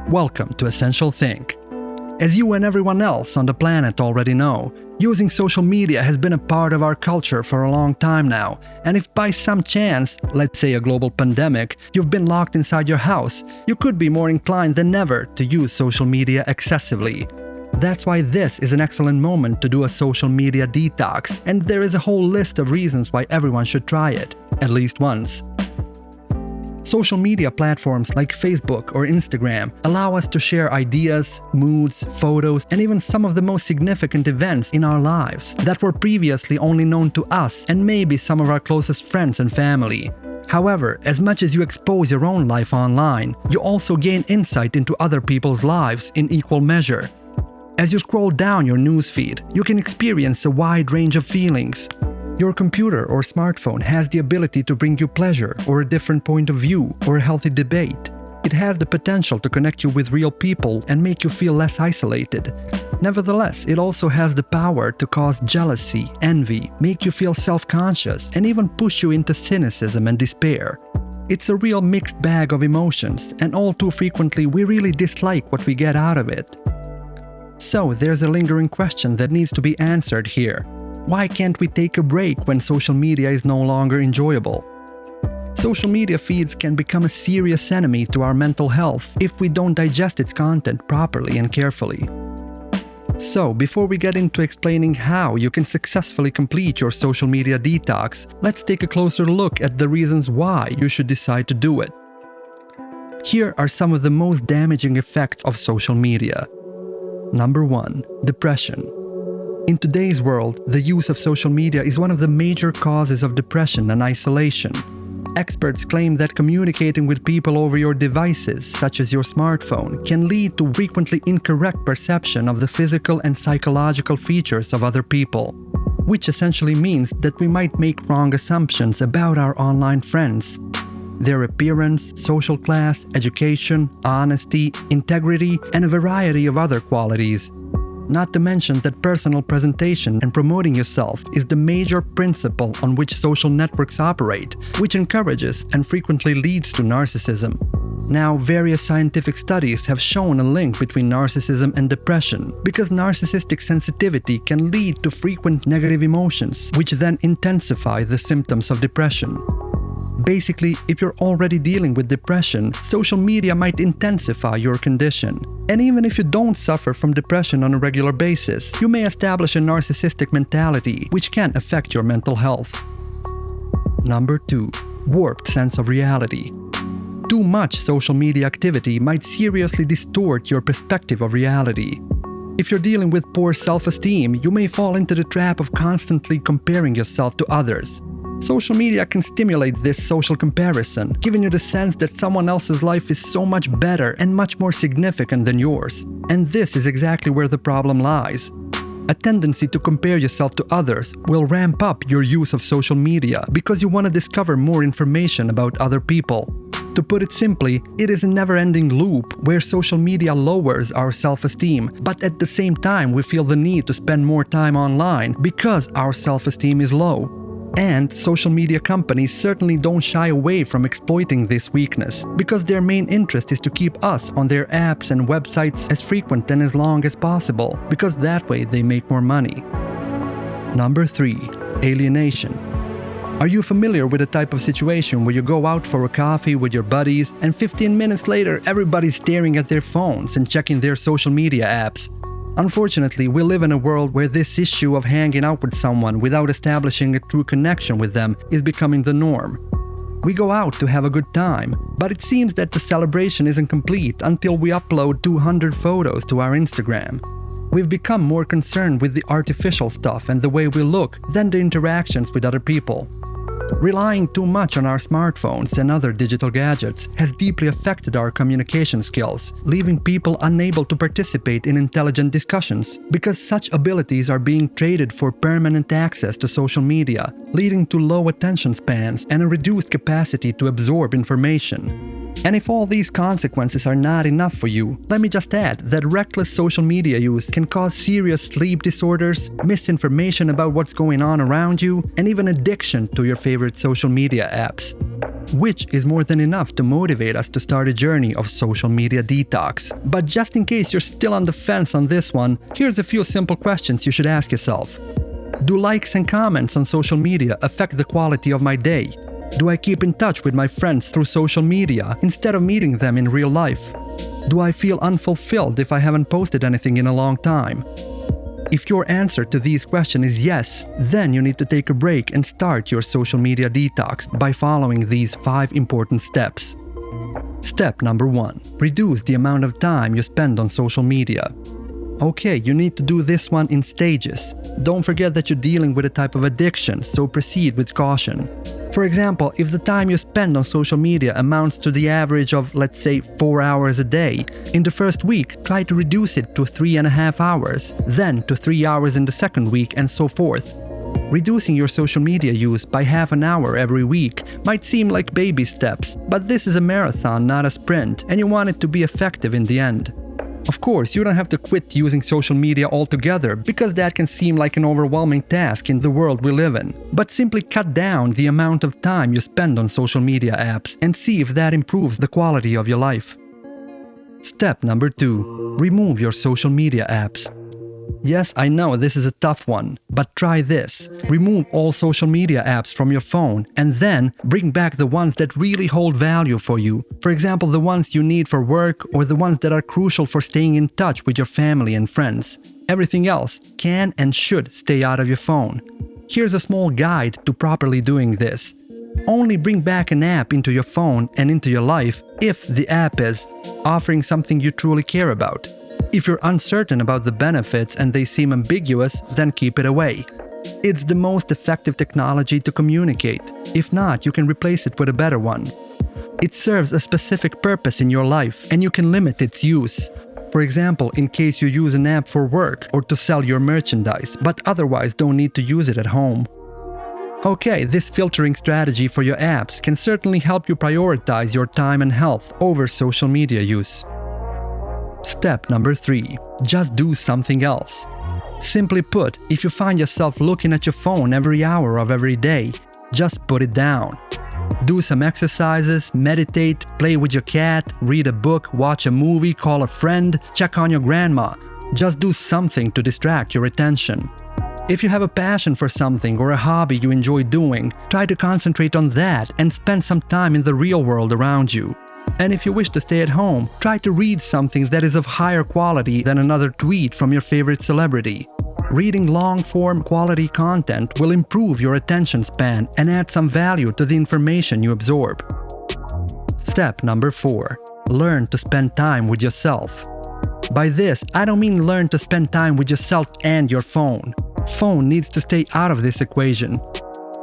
Welcome to Essential Think. As you and everyone else on the planet already know, using social media has been a part of our culture for a long time now, and if by some chance, let's say a global pandemic, you've been locked inside your house, you could be more inclined than ever to use social media excessively. That's why this is an excellent moment to do a social media detox, and there is a whole list of reasons why everyone should try it, at least once. Social media platforms like Facebook or Instagram allow us to share ideas, moods, photos, and even some of the most significant events in our lives that were previously only known to us and maybe some of our closest friends and family. However, as much as you expose your own life online, you also gain insight into other people's lives in equal measure. As you scroll down your newsfeed, you can experience a wide range of feelings. Your computer or smartphone has the ability to bring you pleasure or a different point of view or a healthy debate. It has the potential to connect you with real people and make you feel less isolated. Nevertheless, it also has the power to cause jealousy, envy, make you feel self-conscious, and even push you into cynicism and despair. It's a real mixed bag of emotions, and all too frequently we really dislike what we get out of it. So there's a lingering question that needs to be answered here. Why can't we take a break when social media is no longer enjoyable? Social media feeds can become a serious enemy to our mental health if we don't digest its content properly and carefully. So, before we get into explaining how you can successfully complete your social media detox, let's take a closer look at the reasons why you should decide to do it. Here are some of the most damaging effects of social media. Number 1. Depression. In today's world, the use of social media is one of the major causes of depression and isolation. Experts claim that communicating with people over your devices, such as your smartphone, can lead to frequently incorrect perception of the physical and psychological features of other people, which essentially means that we might make wrong assumptions about our online friends. Their appearance, social class, education, honesty, integrity, and a variety of other qualities. Not to mention that personal presentation and promoting yourself is the major principle on which social networks operate, which encourages and frequently leads to narcissism. Now, various scientific studies have shown a link between narcissism and depression, because narcissistic sensitivity can lead to frequent negative emotions, which then intensify the symptoms of depression. Basically, if you're already dealing with depression, social media might intensify your condition. And even if you don't suffer from depression on a regular basis, you may establish a narcissistic mentality, which can affect your mental health. Number 2. Warped sense of reality. Too much social media activity might seriously distort your perspective of reality. If you're dealing with poor self-esteem, you may fall into the trap of constantly comparing yourself to others. Social media can stimulate this social comparison, giving you the sense that someone else's life is so much better and much more significant than yours. And this is exactly where the problem lies. A tendency to compare yourself to others will ramp up your use of social media because you want to discover more information about other people. To put it simply, it is a never-ending loop where social media lowers our self-esteem, but at the same time we feel the need to spend more time online because our self-esteem is low. And social media companies certainly don't shy away from exploiting this weakness, because their main interest is to keep us on their apps and websites as frequent and as long as possible, because that way they make more money. Number 3. Alienation. Are you familiar with the type of situation where you go out for a coffee with your buddies and 15 minutes later everybody's staring at their phones and checking their social media apps? Unfortunately, we live in a world where this issue of hanging out with someone without establishing a true connection with them is becoming the norm. We go out to have a good time, but it seems that the celebration isn't complete until we upload 200 photos to our Instagram. We've become more concerned with the artificial stuff and the way we look than the interactions with other people. Relying too much on our smartphones and other digital gadgets has deeply affected our communication skills, leaving people unable to participate in intelligent discussions because such abilities are being traded for permanent access to social media, leading to low attention spans and a reduced capacity to absorb information. And if all these consequences are not enough for you, let me just add that reckless social media use can cause serious sleep disorders, misinformation about what's going on around you, and even addiction to your favorite social media apps. which is more than enough to motivate us to start a journey of social media detox. But just in case you're still on the fence on this one, here's a few simple questions you should ask yourself. Do likes and comments on social media affect the quality of my day? Do I keep in touch with my friends through social media instead of meeting them in real life? Do I feel unfulfilled if I haven't posted anything in a long time? If your answer to these questions is yes, then you need to take a break and start your social media detox by following these 5 important steps. Step number 1. Reduce the amount of time you spend on social media. Okay, you need to do this one in stages. Don't forget that you're dealing with a type of addiction, so proceed with caution. For example, if the time you spend on social media amounts to the average of, let's say, 4 hours a day, in the first week, try to reduce it to 3.5 hours, then to 3 hours in the second week, and so forth. Reducing your social media use by half an hour every week might seem like baby steps, but this is a marathon, not a sprint, and you want it to be effective in the end. Of course, you don't have to quit using social media altogether, because that can seem like an overwhelming task in the world we live in. But simply cut down the amount of time you spend on social media apps and see if that improves the quality of your life. Step number 2. Remove your social media apps. Yes, I know this is a tough one, but try this. Remove all social media apps from your phone and then bring back the ones that really hold value for you. For example, the ones you need for work or the ones that are crucial for staying in touch with your family and friends. Everything else can and should stay out of your phone. Here's a small guide to properly doing this. Only bring back an app into your phone and into your life if the app is offering something you truly care about. If you're uncertain about the benefits and they seem ambiguous, then keep it away. It's the most effective technology to communicate. If not, you can replace it with a better one. It serves a specific purpose in your life and you can limit its use. For example, in case you use an app for work or to sell your merchandise, but otherwise don't need to use it at home. Okay, this filtering strategy for your apps can certainly help you prioritize your time and health over social media use. Step number 3. Just do something else. Simply put, if you find yourself looking at your phone every hour of every day, just put it down. Do some exercises, meditate, play with your cat, read a book, watch a movie, call a friend, check on your grandma. Just do something to distract your attention. If you have a passion for something or a hobby you enjoy doing, try to concentrate on that and spend some time in the real world around you. And if you wish to stay at home, try to read something that is of higher quality than another tweet from your favorite celebrity. Reading long-form quality content will improve your attention span and add some value to the information you absorb. Step number 4. Learn to spend time with yourself. By this, I don't mean learn to spend time with yourself and your phone. Phone needs to stay out of this equation.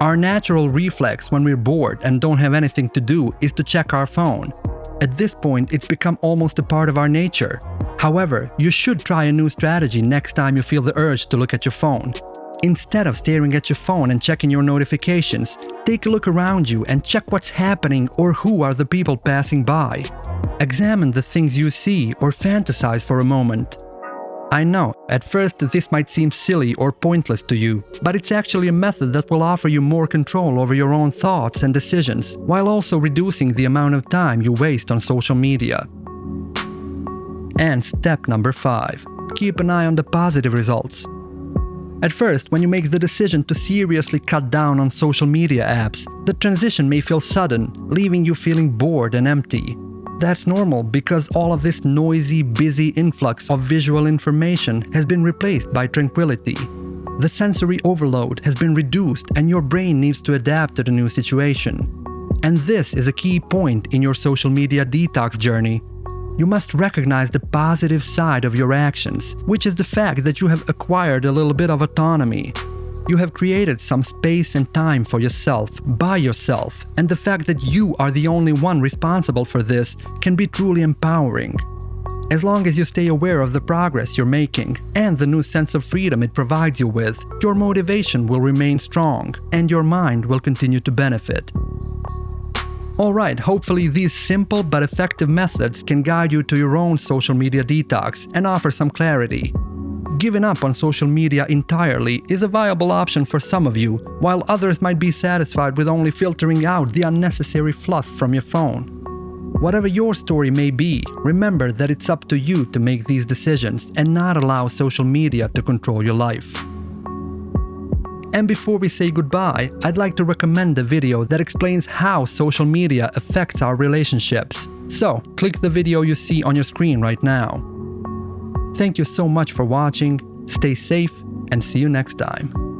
Our natural reflex when we're bored and don't have anything to do is to check our phone. At this point, it's become almost a part of our nature. However, you should try a new strategy next time you feel the urge to look at your phone. Instead of staring at your phone and checking your notifications, take a look around you and check what's happening or who are the people passing by. Examine the things you see or fantasize for a moment. I know, at first this might seem silly or pointless to you, but it's actually a method that will offer you more control over your own thoughts and decisions, while also reducing the amount of time you waste on social media. And step number 5. Keep an eye on the positive results. At first, when you make the decision to seriously cut down on social media apps, the transition may feel sudden, leaving you feeling bored and empty. That's normal because all of this noisy, busy influx of visual information has been replaced by tranquility. The sensory overload has been reduced and your brain needs to adapt to the new situation. And this is a key point in your social media detox journey. You must recognize the positive side of your actions, which is the fact that you have acquired a little bit of autonomy. You have created some space and time for yourself, by yourself, and the fact that you are the only one responsible for this can be truly empowering. As long as you stay aware of the progress you're making and the new sense of freedom it provides you with, your motivation will remain strong and your mind will continue to benefit. Alright, hopefully these simple but effective methods can guide you to your own social media detox and offer some clarity. Giving up on social media entirely is a viable option for some of you, while others might be satisfied with only filtering out the unnecessary fluff from your phone. Whatever your story may be, remember that it's up to you to make these decisions and not allow social media to control your life. And before we say goodbye, I'd like to recommend a video that explains how social media affects our relationships. So, click the video you see on your screen right now. Thank you so much for watching, stay safe, and see you next time.